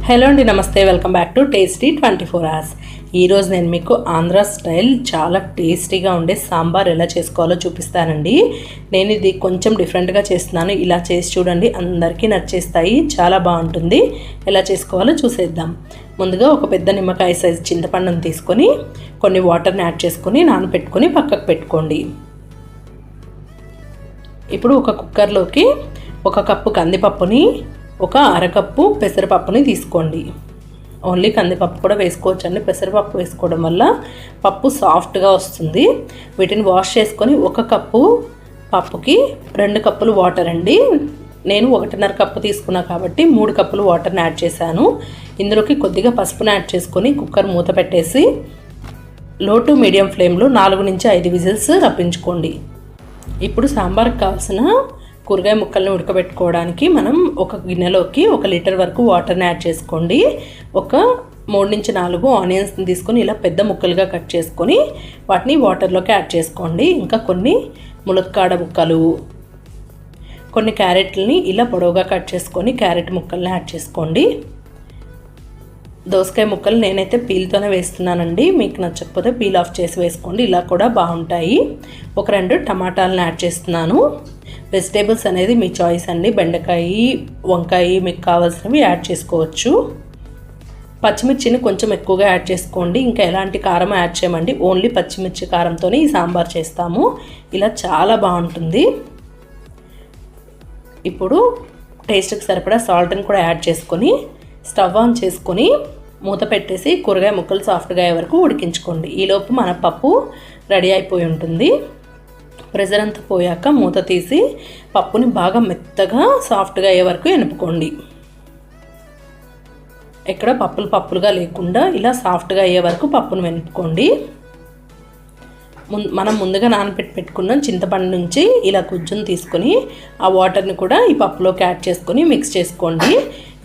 Hello అండి, నమస్తే. Welcome back to tasty 24 hours. ఈరోజు నేను మీకు ఆంధ్ర స్టైల్ చాలా టేస్టీగా ఉండే సాంబార్ ఎలా చేసుకోవాలో చూపిస్తానండి. నేను ఇది కొంచెం డిఫరెంట్గా చేస్తున్నాను. ఇలా చేసి చూడండి, అందరికీ నచ్చేస్తాయి. చాలా బాగుంటుంది. ఎలా చేసుకోవాలో చూసేద్దాం. ముందుగా ఒక పెద్ద నిమ్మకాయ సైజు చింతపండును తీసుకొని కొన్ని వాటర్ని యాడ్ చేసుకొని నానబెట్టుకొని పక్కకు పెట్టుకోండి. ఇప్పుడు ఒక కుక్కర్లోకి 1 కప్పు కందిపప్పుని, 1 అరకప్పు పెసరపప్పుని తీసుకోండి. ఓన్లీ కందిపప్పు కూడా వేసుకోవచ్చండి. పెసరపప్పు వేసుకోవడం వల్ల పప్పు సాఫ్ట్గా వస్తుంది. వీటిని వాష్ చేసుకొని 1 కప్పు పప్పుకి 2 కప్పులు వాటర్ అండి. నేను 1.5 కప్పు తీసుకున్నా కాబట్టి 3 కప్పులు వాటర్ని యాడ్ చేశాను. ఇందులోకి కొద్దిగా పసుపుని యాడ్ చేసుకొని కుక్కర్ మూత పెట్టేసి లో టు మీడియం ఫ్లేమ్లో 4 నుంచి 5 విజిల్స్ రప్పించుకోండి. ఇప్పుడు సాంబార్కి కావాల్సిన కూరగాయ ముక్కల్ని ఉడకబెట్టుకోవడానికి మనం ఒక గిన్నెలోకి 1 లీటర్ వరకు వాటర్ని యాడ్ చేసుకోండి. ఒక 3 నుంచి 4 ఆనియన్స్ని తీసుకొని ఇలా పెద్ద ముక్కలుగా కట్ చేసుకొని వాటిని వాటర్లోకి యాడ్ చేసుకోండి. ఇంకా కొన్ని ములక్కాడ ముక్కలు, కొన్ని క్యారెట్లని ఇలా పొడవుగా కట్ చేసుకొని క్యారెట్ ముక్కల్ని యాడ్ చేసుకోండి. దోసకాయ ముక్కలు నేనైతే పీల్తోనే వేస్తున్నానండి. మీకు నచ్చకపోతే పీల్ ఆఫ్ చేసి వేసుకోండి. ఇలా కూడా బాగుంటాయి. ఒక 2 టమాటాలను యాడ్ చేస్తున్నాను. వెజిటేబుల్స్ అనేది మీ చాయిస్ అండి. బెండకాయ, వంకాయ మీకు కావాల్సినవి యాడ్ చేసుకోవచ్చు. పచ్చిమిర్చిని కొంచెం ఎక్కువగా యాడ్ చేసుకోండి. ఇంకా ఎలాంటి కారం యాడ్ చేయమండి. ఓన్లీ పచ్చిమిర్చి కారంతోనే ఈ సాంబార్ చేస్తాము. ఇలా చాలా బాగుంటుంది. ఇప్పుడు టేస్ట్కి సరిపడా సాల్ట్ని కూడా యాడ్ చేసుకొని స్టవ్ ఆన్ చేసుకొని మూత పెట్టేసి కూరగాయ ముక్కలు సాఫ్ట్గా అయ్యే వరకు ఉడికించుకోండి. ఈలోపు మన పప్పు రెడీ అయిపోయి ఉంటుంది. ప్రెజర్ అంతా పోయాక మూత తీసి పప్పుని బాగా మెత్తగా సాఫ్ట్గా అయ్యే వరకు ఎనుపుకోండి. ఎక్కడ పప్పులుగా లేకుండా ఇలా సాఫ్ట్గా అయ్యే వరకు పప్పును వెనుపుకోండి. మనం ముందుగా పెట్టుకున్న చింతపండు నుంచి ఇలా గుజ్జును తీసుకొని ఆ వాటర్ని కూడా ఈ పప్పులోకి యాడ్ చేసుకొని మిక్స్ చేసుకోండి.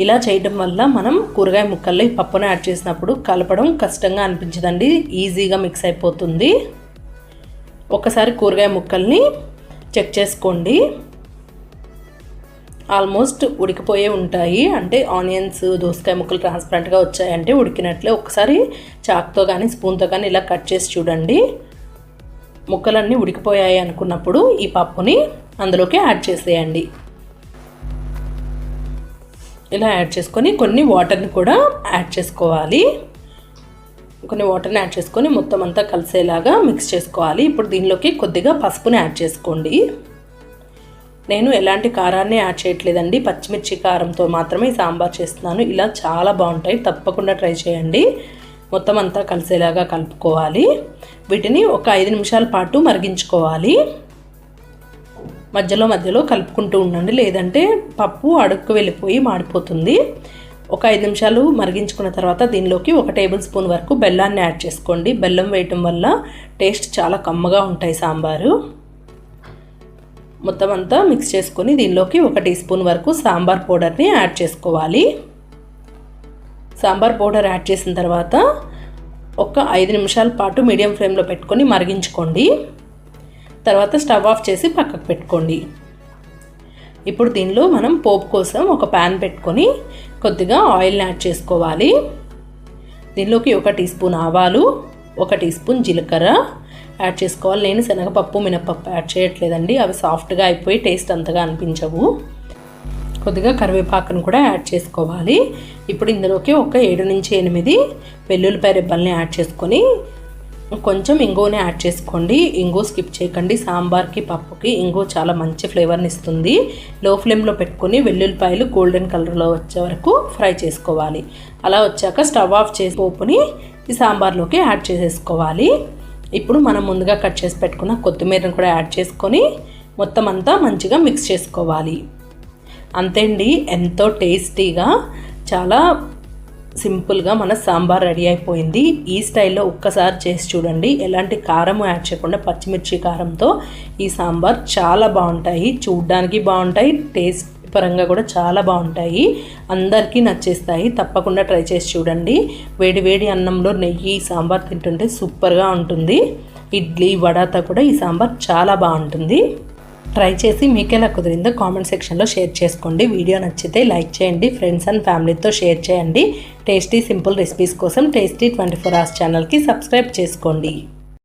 ఇలా చేయడం వల్ల మనం కూరగాయ ముక్కల్లో ఈ పప్పును యాడ్ చేసినప్పుడు కలపడం కష్టంగా అనిపించదండి. ఈజీగా మిక్స్ అయిపోతుంది. ఒకసారి కూరగాయ ముక్కల్ని చెక్ చేసుకోండి. ఆల్మోస్ట్ ఉడికిపోయే ఉంటాయి. అంటే ఆనియన్స్, దోసకాయ ముక్కలు ట్రాన్స్పరెంట్గా వచ్చాయంటే ఉడికినట్లే. ఒకసారి చాక్తో కానీ స్పూన్తో కానీ ఇలా కట్ చేసి చూడండి. ముక్కలన్నీ ఉడికిపోయాయి అనుకున్నప్పుడు ఈ పప్పుని అందులోకి యాడ్ చేసేయండి. ఇలా యాడ్ చేసుకొని కొన్ని వాటర్ని కూడా యాడ్ చేసుకోవాలి. కొన్ని వాటర్ని యాడ్ చేసుకొని మొత్తం అంతా కలిసేలాగా మిక్స్ చేసుకోవాలి. ఇప్పుడు దీనిలోకి కొద్దిగా పసుపుని యాడ్ చేసుకోండి. నేను ఎలాంటి కారాన్ని యాడ్ చేయట్లేదండి. పచ్చిమిర్చి కారంతో మాత్రమే ఈ సాంబార్ చేస్తున్నాను. ఇలా చాలా బాగుంటాయి. తప్పకుండా ట్రై చేయండి. మొత్తం అంతా కలిసేలాగా కలుపుకోవాలి. వీటిని ఒక 5 నిమిషాల పాటు మరిగించుకోవాలి. మధ్యలో కలుపుకుంటూ ఉండండి, లేదంటే పప్పు అడుక్కు వెళ్ళిపోయి మాడిపోతుంది. ఒక 5 నిమిషాలు మరిగించుకున్న తర్వాత దీనిలోకి 1 టేబుల్ స్పూన్ వరకు బెల్లాన్ని యాడ్ చేసుకోండి. బెల్లం వేయటం వల్ల టేస్ట్ చాలా కమ్మగా ఉంటాయి సాంబారు. మొత్తం అంతా మిక్స్ చేసుకొని దీనిలోకి 1 టీ స్పూన్ వరకు సాంబార్ పౌడర్ని యాడ్ చేసుకోవాలి. సాంబార్ పౌడర్ యాడ్ చేసిన తర్వాత ఒక 5 నిమిషాల పాటు మీడియం ఫ్లేమ్లో పెట్టుకొని మరిగించుకోండి. తర్వాత స్టవ్ ఆఫ్ చేసి పక్కకు పెట్టుకోండి. ఇప్పుడు దీనిలో మనం పోపు కోసం ఒక ప్యాన్ పెట్టుకొని కొద్దిగా ఆయిల్ని యాడ్ చేసుకోవాలి. దీనిలోకి 1 టీ స్పూన్ ఆవాలు, 1 టీ స్పూన్ జీలకర్ర యాడ్ చేసుకోవాలి. నేను శనగపప్పు, మినపప్పు యాడ్ చేయట్లేదండి. అవి సాఫ్ట్గా అయిపోయి టేస్ట్ అంతగా అనిపించవు. కొద్దిగా కరివేపాకును కూడా యాడ్ చేసుకోవాలి. ఇప్పుడు ఇందులోకి ఒక 7 నుంచి 8 వెల్లుల్లిపాయ రెబ్బల్ని యాడ్ చేసుకొని కొంచెం ఇంగువని యాడ్ చేసుకోండి. ఇంగు స్కిప్ చేయకండి. సాంబార్కి, పప్పుకి ఇంగు చాలా మంచి ఫ్లేవర్ని ఇస్తుంది. లో ఫ్లేమ్లో పెట్టుకొని వెల్లుల్లిపాయలు గోల్డెన్ కలర్లో వచ్చే వరకు ఫ్రై చేసుకోవాలి. అలా వచ్చాక స్టవ్ ఆఫ్ చేసి పోపుని ఈ సాంబార్లోకి యాడ్ చేసేసుకోవాలి. ఇప్పుడు మనం ముందుగా కట్ చేసి పెట్టుకున్న కొత్తిమీరను కూడా యాడ్ చేసుకొని మొత్తం అంతా మంచిగా మిక్స్ చేసుకోవాలి. అంతే అండి, ఎంతో టేస్టీగా చాలా సింపుల్గా మన సాంబార్ రెడీ అయిపోయింది. ఈ స్టైల్లో ఒక్కసారి చేసి చూడండి. ఎలాంటి కారం యాడ్ చేయకుండా పచ్చిమిర్చి కారంతో ఈ సాంబార్ చాలా బాగుంటాయి. చూడ్డానికి బాగుంటాయి, టేస్ట్ పరంగా కూడా చాలా బాగుంటాయి. అందరికీ నచ్చేస్తాయి. తప్పకుండా ట్రై చేసి చూడండి. వేడి వేడి అన్నంలో నెయ్యి సాంబార్ తింటుంటే సూపర్గా ఉంటుంది. ఇడ్లీ, వడతో కూడా ఈ సాంబార్ చాలా బాగుంటుంది. ట్రై చేసి మీకు ఎలా కుదిరిందో కామెంట్ సెక్షన్లో షేర్ చేసుకోండి. వీడియో నచ్చితే లైక్ చేయండి, ఫ్రెండ్స్ అండ్ ఫ్యామిలీతో షేర్ చేయండి. టేస్టీ సింపుల్ రెసిపీస్ కోసం టేస్టీ 24 hours ఛానల్కి సబ్స్క్రైబ్ చేసుకోండి.